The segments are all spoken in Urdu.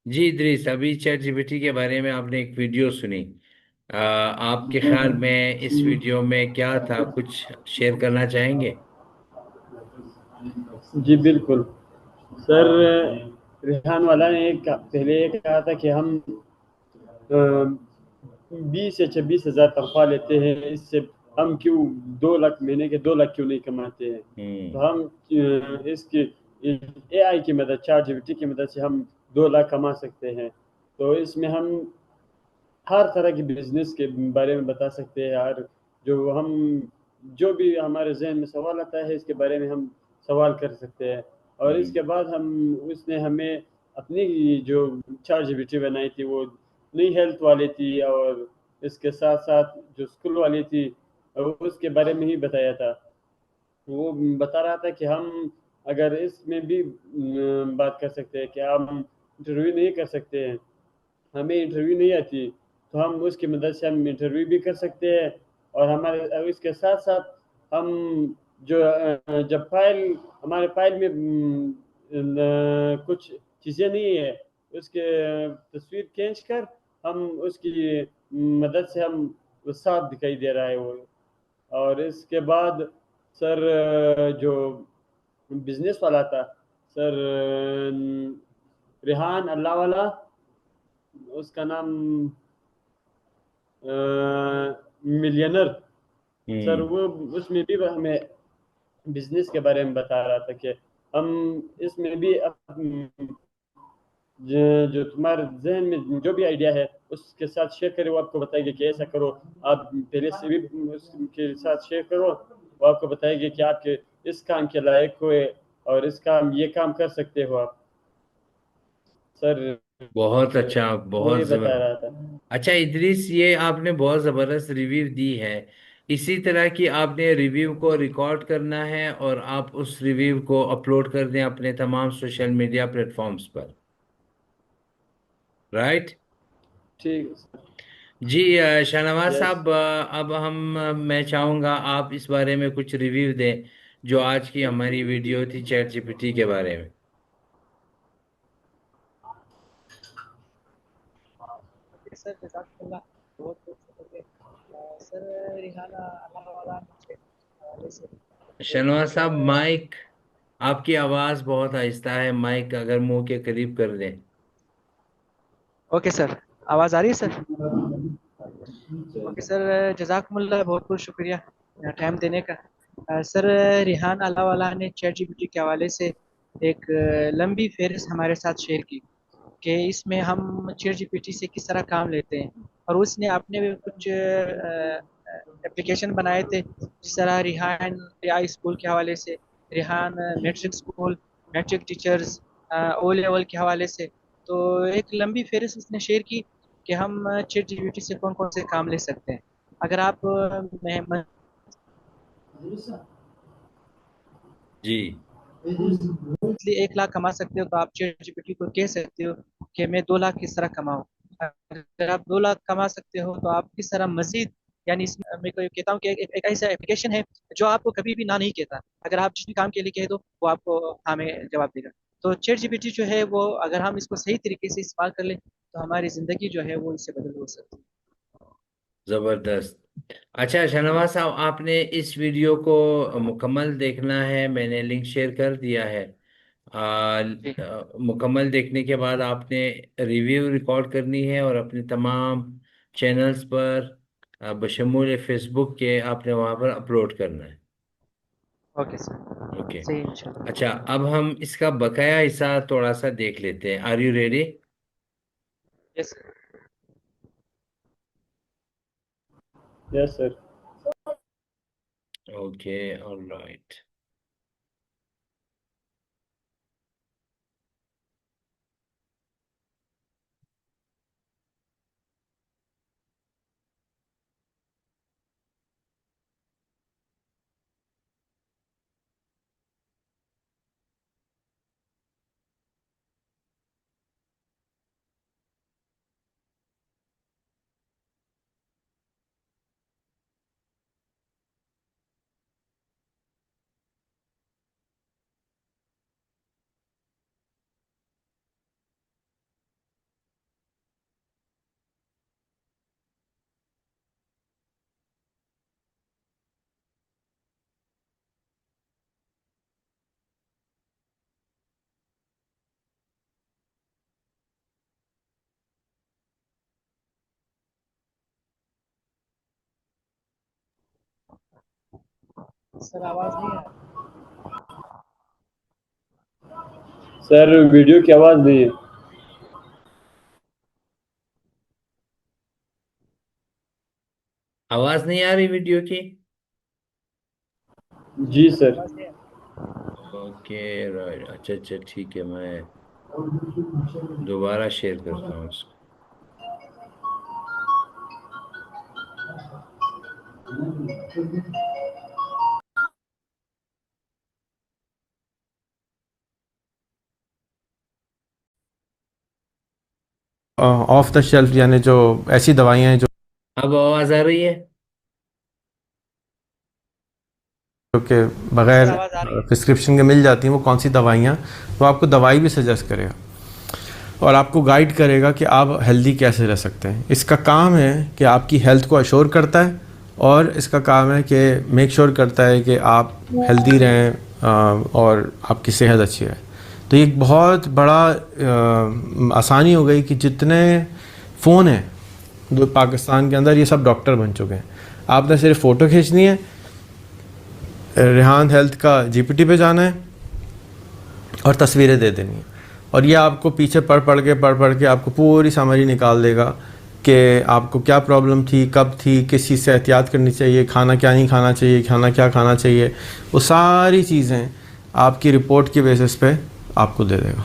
جی ادریس، ابھی چیٹ جی پی ٹی کے بارے میں آپ نے ایک ویڈیو سنی، آپ کے خیال میں اس ویڈیو میں کیا تھا؟ کچھ شیئر کرنا چاہیں گے؟ جی بالکل سر، ریحان والا نے پہلے یہ کہا تھا کہ ہم 20 سے 26 ہزار تنخواہ لیتے ہیں، اس سے ہم کیوں 2 لاکھ مہینے کے 2 لاکھ کیوں نہیں کماتے ہیں؟ ہوں تو ہم اس کی اے آئی کی مدد، چیٹ جی پی ٹی کی مدد سے ہم 2 لاکھ کما سکتے ہیں۔ تو اس میں ہم ہر طرح کی بزنس کے بارے میں بتا سکتے ہیں، جو بھی ہمارے ذہن میں سوال آتا ہے اس کے بارے میں ہم سوال کر سکتے ہیں۔ اور اس ہوں کے بعد اس نے ہمیں اپنی جو چیٹ جی پی ٹی بنائی تھی وہ نئی ہیلتھ والی تھی، اور اس کے ساتھ ساتھ جو اسکول والی تھی اس کے بارے میں ہی بتایا تھا۔ وہ بتا رہا تھا کہ ہم اگر اس میں بھی بات کر سکتے ہیں کہ ہم انٹرویو نہیں کر سکتے ہیں، ہمیں انٹرویو نہیں آتی، تو ہم اس کی مدد سے ہم انٹرویو بھی کر سکتے ہیں۔ اور اس کے ساتھ ساتھ ہم جب ہمارے فائل میں کچھ چیزیں نہیں ہے، اس کے تصویر کھینچ کر ہم اس کی مدد سے ہم صاف دکھائی دے رہا ہے وہ۔ اور اس کے بعد سر، جو بزنس والا تھا سر، ریحان اللہ والا، اس کا نام ملینر سر، ہوں وہ اس میں بھی ہمیں بزنس کے بارے میں بتا رہا تھا کہ ہم اس میں بھی جو تمہارے ذہن میں جو بھی آئیڈیا ہے اس کے ساتھ شیئر کرے، وہ آپ کو بتائے گا کہ ایسا کرو۔ آپ پہلے سے بھی اس کے ساتھ شیئر کرو، وہ آپ کو بتائے گا کہ آپ کے اس کام کے لائق ہوئے اور یہ کام کر سکتے ہو آپ سر۔ بہت اچھا، وہی بہت بتا زبر رہا تھا۔ اچھا ادریس، یہ آپ نے بہت زبردست ریویو دی ہے۔ اسی طرح کی آپ نے ریویو کو ریکارڈ کرنا ہے اور آپ اس ریویو کو اپلوڈ کر دیں اپنے تمام سوشل میڈیا پلیٹ فارمز پر، رائٹ؟ ٹھیک ہے سر۔ جی شاہنواز یس۔ صاحب، میں چاہوں گا آپ اس بارے میں کچھ ریویو دیں، جو آج کی ہماری ویڈیو تھی چیٹ جی پی ٹی کے بارے میں۔ سر جزاک اللہ، بہت بہت شکریہ سر۔ ریحانہ اللہ والا نیچے حوالے سے شاہنواز ایک صاحب، مائک، آپ کی آواز بہت آہستہ ہے، مائک اگر منہ کے قریب کر دیں۔ اوکے سر، آواز آ رہی ہے سر؟ اوکے سر، جزاکم اللہ، بہت بہت شکریہ ٹائم دینے کا۔ سر، ریحان اللہ والا نے چیٹ جی پی ٹی کے حوالے سے ایک لمبی فہرست ہمارے ساتھ شیئر کی کہ اس میں ہم چیٹ جی پی ٹی سے کس طرح کام لیتے ہیں، اور اس نے اپنے کچھ اپلیکیشن بنائے تھے، جس طرح ریحان اے آئی اسکول کے حوالے سے، Rehan matric school, matric teachers, O level کے حوالے سے۔ تو ایک لمبی فہرست اس نے شیئر کی کہ ہم چیٹ جی پی ٹی سے کون کون سے کام لے سکتے ہیں۔ اگر آپ جی منتھلی 1 لاکھ کما سکتے ہو تو آپ چیٹ جی پی ٹی کو کہہ سکتے ہو کہ میں 2 لاکھ کس طرح کماؤں۔ اگر آپ 2 لاکھ کما سکتے ہو تو آپ کس طرح مزید، یعنی میں کو کہتا ہوں کہ ایک ایسا اپلیکیشن ہے جو آپ کو کبھی بھی نہ نہیں کہتا، اگر آپ جس بھی کام کے لیے کہہ دو وہ آپ کو ہاں میں جواب دے گا۔ تو چیٹ جی پی ٹی جو ہے وہ اگر ہم اس کو صحیح طریقے سے استعمال کر لیں تو ہماری زندگی جو ہے وہ اس سے بدل ہو سکتی ہے۔ زبردست۔ اچھا شاہنواز صاحب، آپ نے اس ویڈیو کو مکمل دیکھنا ہے، میں نے لنک شیئر کر دیا ہے۔ آ، جی مکمل دیکھنے کے بعد آپ نے ریویو ریکارڈ کرنی ہے اور اپنے تمام چینلز پر بشمول فیس بک کے آپ نے وہاں پر اپلوڈ کرنا ہے۔ Okay sir, okay. صحیح انشاءاللہ۔ اچھا، اب ہم اس کا بقایا حصہ تھوڑا سا دیکھ لیتے ہیں۔ Are you ready? Yes sir. Yes sir. Okay, all right. Sir آواز نہیں ہے. سر ویڈیو کی آواز نہیں ہے. آواز نہیں آ رہی ویڈیو کی؟ جی سر. اوکے رائٹ، اچھا اچھا ٹھیک ہے، میں دوبارہ شیئر کرتا ہوں اس کو. آف دا شیلف یعنی جو ایسی دوائیاں ہیں اب آواز آ رہی ہے؟ جو کہ بغیر سر آواز آ رہی ہے. پرسکرپشن کے مل جاتی ہیں، وہ کون سی دوائیاں، وہ آپ کو دوائی بھی سجیسٹ کرے گا اور آپ کو گائیڈ کرے گا کہ آپ ہیلدی کیسے رہ سکتے ہیں. اس کا کام ہے کہ آپ کی ہیلتھ کو اشور کرتا ہے، اور اس کا کام ہے کہ میک شور کرتا ہے کہ آپ ہیلدی رہیں اور آپ کی صحت اچھی رہے. تو یہ ایک بہت بڑا آسانی ہو گئی کہ جتنے فون ہیں جو پاکستان کے اندر، یہ سب ڈاکٹر بن چکے ہیں. آپ نے صرف فوٹو کھینچنی ہے، ریحان ہیلتھ کا جی پی ٹی پہ جانا ہے اور تصویریں دے دینی ہیں، اور یہ آپ کو پیچھے پڑھ کے آپ کو پوری سمری نکال دے گا کہ آپ کو کیا پرابلم تھی، کب تھی، کس چیز سے احتیاط کرنی چاہیے، کھانا کیا نہیں کھانا چاہیے، کھانا کیا کھانا چاہیے. وہ ساری چیزیں آپ کی رپورٹ کی بیسس پہ آپ کو دے دے گا.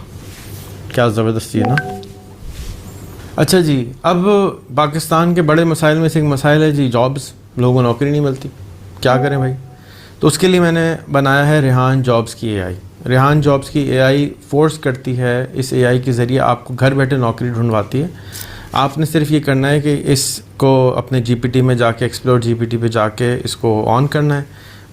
کیا زبردست چیز نا. اچھا جی، اب پاکستان کے بڑے مسائل میں سے ایک مسائل ہے جی جابس. لوگوں کو نوکری نہیں ملتی، کیا کریں بھائی؟ تو اس کے لیے میں نے بنایا ہے ریحان جابس کی اے آئی. ریحان جابس کی اے آئی فورس کرتی ہے، اس اے آئی کے ذریعے آپ کو گھر بیٹھے نوکری ڈھونڈواتی ہے. آپ نے صرف یہ کرنا ہے کہ اس کو اپنے جی پی ٹی میں جا کے، ایکسپلور جی پی ٹی پہ جا کے اس کو آن کرنا ہے.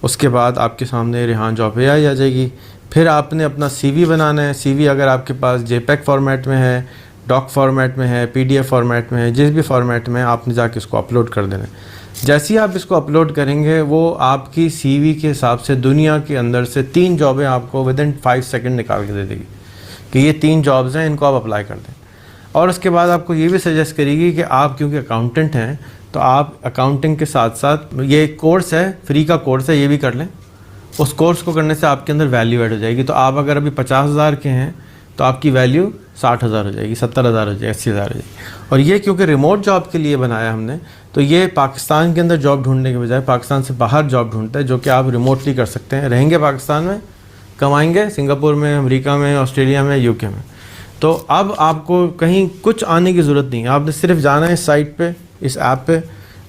اس کے بعد آپ کے سامنے ریحان جاب اے آئی آ جائے گی. پھر آپ نے اپنا سی وی بنانا ہے. سی وی اگر آپ کے پاس جے پیک فارمیٹ میں ہے، ڈاک فارمیٹ میں ہے، پی ڈی ایف فارمیٹ میں ہے، جس بھی فارمیٹ میں آپ نے جا کے اس کو اپلوڈ کر دینا ہے. جیسے ہی آپ اس کو اپلوڈ کریں گے، وہ آپ کی سی وی کے حساب سے دنیا کے اندر سے 3 جابیں آپ کو ودن 5 سیکنڈ نکال کے دے دے گی کہ یہ 3 جابز ہیں، ان کو آپ اپلائی کر دیں. اور اس کے بعد آپ کو یہ بھی سجیسٹ کرے گی کہ آپ کیونکہ اکاؤنٹنٹ ہیں تو آپ اکاؤنٹنگ کے ساتھ ساتھ یہ ایک کورس ہے، فری کا کورس ہے، یہ بھی کر لیں. اس کورس کو کرنے سے آپ کے اندر ویلیو ایڈ ہو جائے گی. تو آپ اگر ابھی 50,000 کے ہیں تو آپ کی ویلیو 60,000 ہو جائے گی، 70,000 ہو جائے گی، 80,000 ہو جائے گی. اور یہ کیونکہ ریموٹ جاب کے لیے بنایا ہم نے، تو یہ پاکستان کے اندر جاب ڈھونڈنے کے بجائے پاکستان سے باہر جاب ڈھونڈتا ہے، جو کہ آپ ریموٹلی کر سکتے ہیں. رہیں گے پاکستان میں، کمائیں گے سنگاپور میں، امریکہ میں، آسٹریلیا میں، یو کے میں. تو اب آپ کو کہیں کچھ آنے کی ضرورت نہیں ہے. آپ نے صرف جانا ہے اس سائٹ پہ، اس ایپ پہ،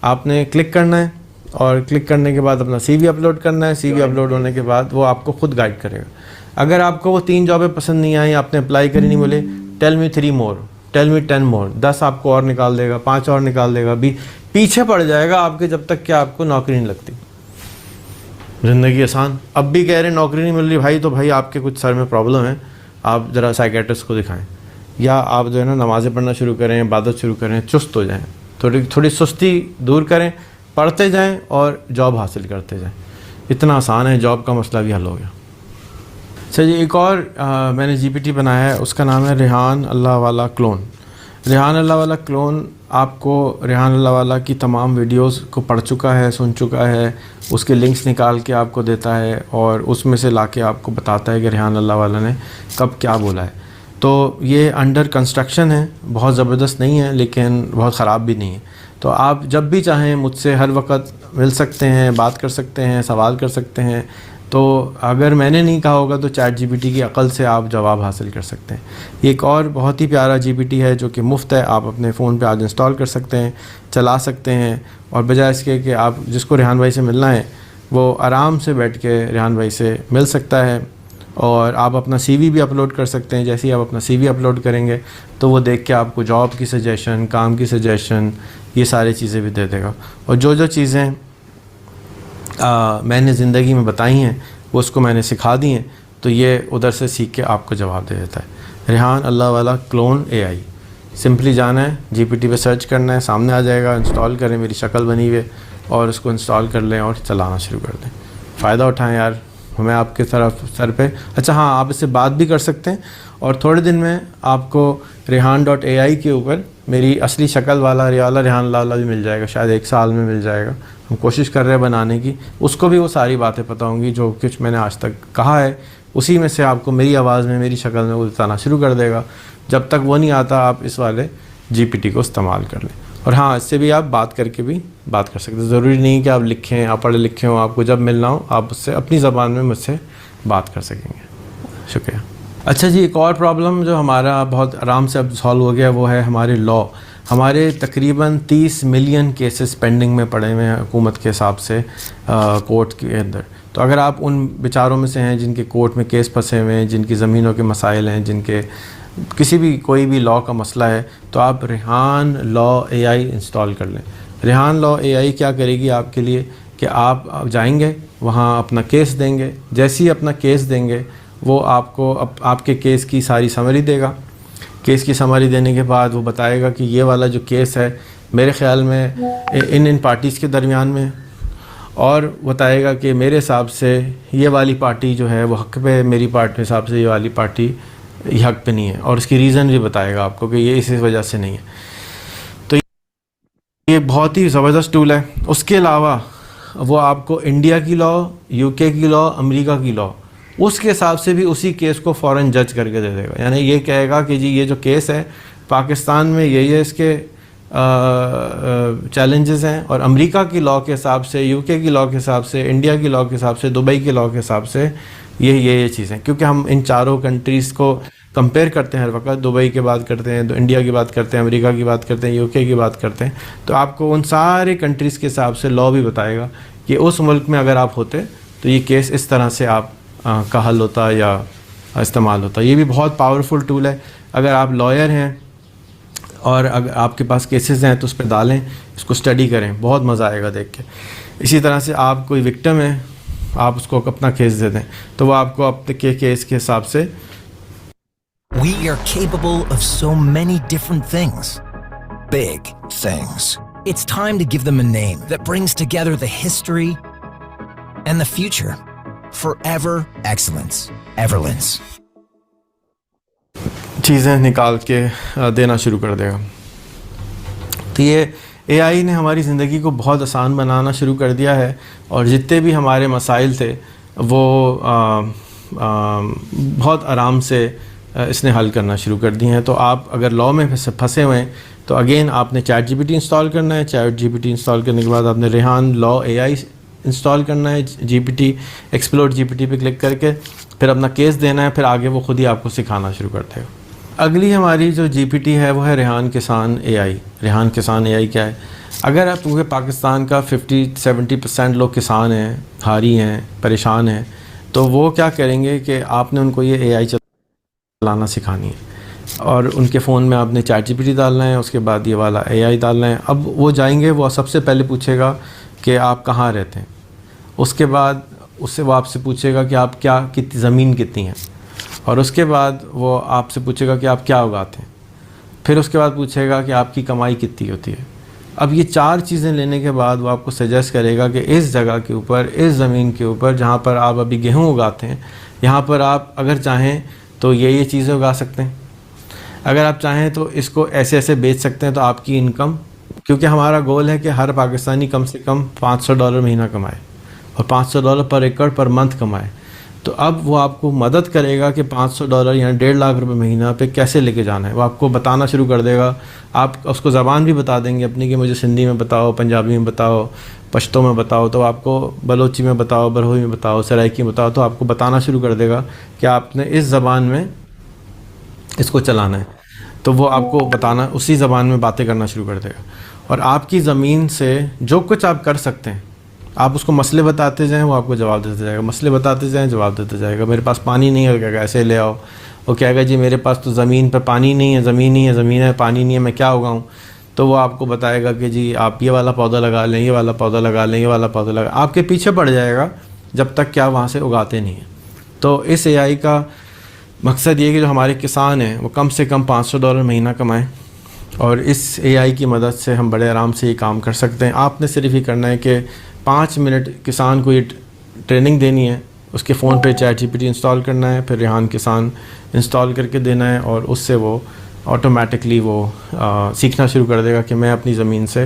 آپ نے کلک کرنا ہے، اور کلک کرنے کے بعد اپنا سی وی اپلوڈ کرنا ہے. سی وی اپلوڈ ہونے کے بعد وہ آپ کو خود گائیڈ کرے گا. اگر آپ کو وہ 3 جابیں پسند نہیں آئیں، آپ نے اپلائی کری نہیں، بولے ٹیل می 3 مور، ٹیل می 10 مور، 10 آپ کو اور نکال دے گا، 5 اور نکال دے گا. پیچھے پڑ جائے گا آپ کے جب تک کہ آپ کو نوکری نہیں لگتی. زندگی آسان. اب بھی کہہ رہے ہیں نوکری نہیں مل رہی بھائی، تو بھائی آپ کے کچھ سر میں پرابلم ہے، آپ ذرا سائیکیٹرسٹ کو دکھائیں، یا آپ جو ہے نا نمازیں پڑھنا شروع کریں، عبادت شروع کریں، چست ہو جائیں، تھوڑی سستی دور کریں، پڑھتے جائیں اور جاب حاصل کرتے جائیں. اتنا آسان ہے، جاب کا مسئلہ بھی حل ہو گیا. اچھا جی، ایک اور میں نے جی پی ٹی بنایا ہے، اس کا نام ہے ریحان اللہ والا کلون. ریحان اللہ والا کلون آپ کو ریحان اللہ والا کی تمام ویڈیوز کو پڑھ چکا ہے، سن چکا ہے، اس کے لنکس نکال کے آپ کو دیتا ہے، اور اس میں سے لا کے آپ کو بتاتا ہے کہ ریحان اللہ والا نے کب کیا بولا ہے. تو یہ انڈر کنسٹرکشن ہے، بہت زبردست نہیں ہے لیکن بہت خراب بھی نہیں ہے. تو آپ جب بھی چاہیں مجھ سے ہر وقت مل سکتے ہیں، بات کر سکتے ہیں، سوال کر سکتے ہیں. تو اگر میں نے نہیں کہا ہوگا تو چیٹ جی پی ٹی کی عقل سے آپ جواب حاصل کر سکتے ہیں. ایک اور بہت ہی پیارا جی پی ٹی ہے جو کہ مفت ہے، آپ اپنے فون پہ آج انسٹال کر سکتے ہیں، چلا سکتے ہیں، اور بجائے اس کے کہ آپ جس کو ریحان بھائی سے ملنا ہے وہ آرام سے بیٹھ کے ریحان بھائی سے مل سکتا ہے. اور آپ اپنا سی وی بھی اپلوڈ کر سکتے ہیں. جیسے ہی آپ اپنا سی وی اپلوڈ کریں گے تو وہ دیکھ کے آپ کو جاب کی سجیشن، کام کی سجیشن، یہ ساری چیزیں بھی دے دے گا. اور جو چیزیں میں نے زندگی میں بتائی ہیں وہ اس کو میں نے سکھا دی ہیں، تو یہ ادھر سے سیکھ کے آپ کو جواب دے دیتا ہے. ریحان اللہ والا کلون اے آئی. سمپلی جانا ہے، جی پی ٹی پہ سرچ کرنا ہے، سامنے آ جائے گا. انسٹال کریں، میری شکل بنی ہوئی ہے، اور اس کو انسٹال کر لیں اور چلانا شروع کر دیں. فائدہ اٹھائیں یار، ہمیں آپ کے طرف سر پہ. اچھا ہاں، آپ اس سے بات بھی کر سکتے ہیں، اور تھوڑے دن میں آپ کو ریحان.ai کے اوپر میری اصلی شکل والا ریحان اللہ والا بھی مل جائے گا. شاید 1 سال میں مل جائے گا. ہم کوشش کر رہے ہیں بنانے کی. اس کو بھی وہ ساری باتیں پتہ ہوں گی جو کچھ میں نے آج تک کہا ہے, اسی میں سے آپ کو میری آواز میں, میری شکل میں وہ بتانا شروع کر دے گا. جب تک وہ نہیں آتا آپ اس والے جی پی ٹی کو استعمال کر لیں. اور ہاں, اس سے بھی آپ بات کر کے بھی بات کر سکتے ہیں. ضروری نہیں کہ آپ لکھیں, آپ پڑھے لکھے ہوں, آپ کو جب ملنا ہو آپ اس سے اپنی زبان میں مجھ سے بات کر سکیں گے. شکریہ. اچھا جی, ایک اور پرابلم جو ہمارا بہت آرام سے اب سالو ہو گیا وہ ہے ہمارے لا. ہمارے تقریباً 30 ملین کیسز پینڈنگ میں پڑے ہوئے ہیں حکومت کے حساب سے کورٹ کے اندر. تو اگر آپ ان بیچاروں میں سے ہیں جن کے کورٹ میں کیس پھنسے ہوئے ہیں, جن کی زمینوں کے مسائل ہیں, جن کے کسی بھی کوئی بھی لا کا مسئلہ ہے, تو آپ ریحان لا اے آئی انسٹال کر لیں. ریحان لا اے آئی کیا کرے گی آپ کے لیے کہ آپ جائیں گے وہاں اپنا کیس دیں گے, جیسے ہی اپنا کیس دیں گے وہ آپ کو آپ کے کیس کی ساری سمری دے گا. کیس کی سمری دینے کے بعد وہ بتائے گا کہ یہ والا جو کیس ہے میرے خیال میں ان پارٹیز کے درمیان میں, اور بتائے گا کہ میرے حساب سے یہ والی پارٹی جو ہے وہ حق پہ, میری پارٹی حساب سے یہ والی پارٹی یہ حق پہ نہیں ہے, اور اس کی ریزن بھی بتائے گا آپ کو کہ یہ اسی وجہ سے نہیں ہے. تو یہ بہت ہی زبردست ٹول ہے. اس کے علاوہ وہ آپ کو انڈیا کی لا, یو کے کی لا, امریکہ کی لا, اس کے حساب سے بھی اسی کیس کو فوراً جج کر کے دے دے گا. یعنی یہ کہے گا کہ جی یہ جو کیس ہے پاکستان میں یہ اس کے چیلنجز ہیں, اور امریکہ کی لا کے حساب سے, یو کے کی لا کے حساب سے, انڈیا کی لا کے حساب سے, دبئی کی لا کے حساب سے یہ چیزیں. کیونکہ ہم ان چاروں کنٹریز کو کمپیئر کرتے ہیں ہر وقت, دبئی کی بات کرتے ہیں, انڈیا کی بات کرتے ہیں, امریکہ کی بات کرتے ہیں, یو کے کی بات کرتے ہیں, تو آپ کو ان سارے کنٹریز کے حساب سے لا بھی بتائے گا کہ اس ملک میں اگر آپ ہوتے تو یہ کیس اس طرح سے آپ کا حل ہوتا یا استعمال ہوتا. یہ بھی بہت پاورفل ٹول ہے. اگر آپ لائر ہیں اور اگر آپ کے پاس کیسز ہیں تو اس پہ ڈالیں, اس کو اسٹڈی کریں, بہت مزہ آئے گا دیکھ کے. اسی طرح سے آپ کوئی وکٹم ہے, آپ اس کو اپنا کیس دے دیں تو وہ آپ کو اپنے کیس کے حساب سے. We are capable of so many different things. Big things. It's time to give them a name that brings together the history and the future. Forever Excellence. Everlens. چیزیں نکال کے دینا شروع کر دے گا. تو یہ اے آئی نے ہماری زندگی کو بہت آسان بنانا شروع کر دیا ہے, اور جتنے بھی ہمارے مسائل تھے وہ بہت آرام سے اس نے حل کرنا شروع کر دی ہیں. تو آپ اگر لا میں پھنسے ہوئے ہیں تو اگین آپ نے Chat G P T install کرنا ہے. Chat G P T install کرنے کے بعد آپ نے ریحان لا اے آئی انسٹال کرنا ہے. جی پی ٹی ایکسپلور جی پی ٹی پہ کلک کر کے پھر اپنا کیس دینا ہے, پھر آگے وہ خود ہی آپ کو سکھانا شروع کرتے ہو. اگلی ہماری جو جی پی ٹی ہے وہ ہے ریحان کسان اے آئی. ریحان کسان اے آئی کیا ہے؟ اگر آپ کیونکہ پاکستان کا 50-70% لوگ کسان ہیں, حاری ہیں, پریشان ہیں, تو وہ کیا کریں گے کہ آپ نے ان کو یہ اے آئی چلانا سکھانی ہے, اور ان کے فون میں آپ نے چیٹ جی پی ٹی ڈالنا ہے, اس کے بعد یہ والا اے آئی ڈالنا ہے. اب وہ جائیں گے, وہ سب سے پہلے پوچھے گا کہ آپ کہاں رہتے ہیں. اس کے بعد اس سے وہ آپ سے پوچھے گا کہ آپ کتنی زمین کتنی ہے, اور اس کے بعد وہ آپ سے پوچھے گا کہ آپ کیا اگاتے ہیں. پھر اس کے بعد پوچھے گا کہ آپ کی کمائی کتنی ہوتی ہے. اب یہ 4 چیزیں لینے کے بعد وہ آپ کو سجیسٹ کرے گا کہ اس جگہ کے اوپر, اس زمین کے اوپر جہاں پر آپ ابھی گیہوں اگاتے ہیں, یہاں پر آپ اگر چاہیں تو یہ چیزیں اگا سکتے ہیں. اگر آپ چاہیں تو اس کو ایسے ایسے بیچ سکتے ہیں. تو آپ کی انکم, کیونکہ ہمارا گول ہے کہ ہر پاکستانی کم سے کم $500 مہینہ کمائے, اور $500 پر ایکڑ پر منتھ کمائے. تو اب وہ آپ کو مدد کرے گا کہ $500 یعنی 1.5 لاکھ روپے مہینہ پہ کیسے لے کے جانا ہے. وہ آپ کو بتانا شروع کر دے گا. آپ اس کو زبان بھی بتا دیں گے اپنی کہ مجھے سندھی میں بتاؤ, پنجابی میں بتاؤ, پشتو میں بتاؤ, تو آپ کو بلوچی میں بتاؤ, برہوئی میں بتاؤ, سرائکی میں بتاؤ. تو آپ کو بتانا شروع کر دے گا کہ آپ نے اس زبان میں اس کو چلانا ہے. تو وہ آپ کو بتانا, اسی زبان میں باتیں کرنا شروع کر دے گا. اور آپ کی زمین سے جو کچھ آپ کر سکتے ہیں, آپ اس کو مسئلے بتاتے جائیں, وہ آپ کو جواب دیتے جائے گا. مسئلے بتاتے جائیں, جواب دیتے جائے گا. میرے پاس پانی نہیں ہے, کہے گا ایسے لے آؤ. وہ کہے گا جی میرے پاس تو زمین پہ پانی نہیں ہے, زمین نہیں ہے, زمین ہے, پانی نہیں ہے, میں کیا اگاؤں. تو وہ آپ کو بتائے گا کہ جی آپ یہ والا پودا لگا لیں, یہ والا پودا لگا لیں, یہ والا پودا لگا. آپ کے پیچھے پڑ جائے گا جب تک کہ آپ وہاں سے اگاتے نہیں ہیں. تو اس اے آئی کا مقصد یہ کہ جو ہمارے کسان ہیں وہ کم سے کم $500 مہینہ کمائیں, اور اس اے آئی کی مدد سے ہم بڑے آرام سے یہ کام کر سکتے ہیں. آپ نے صرف یہ کرنا ہے کہ 5 منٹ کسان کو یہ ٹریننگ دینی ہے. اس کے فون پہ Chat G P T install کرنا ہے, پھر ریحان کسان انسٹال کر کے دینا ہے, اور اس سے وہ آٹومیٹکلی وہ سیکھنا شروع کر دے گا کہ میں اپنی زمین سے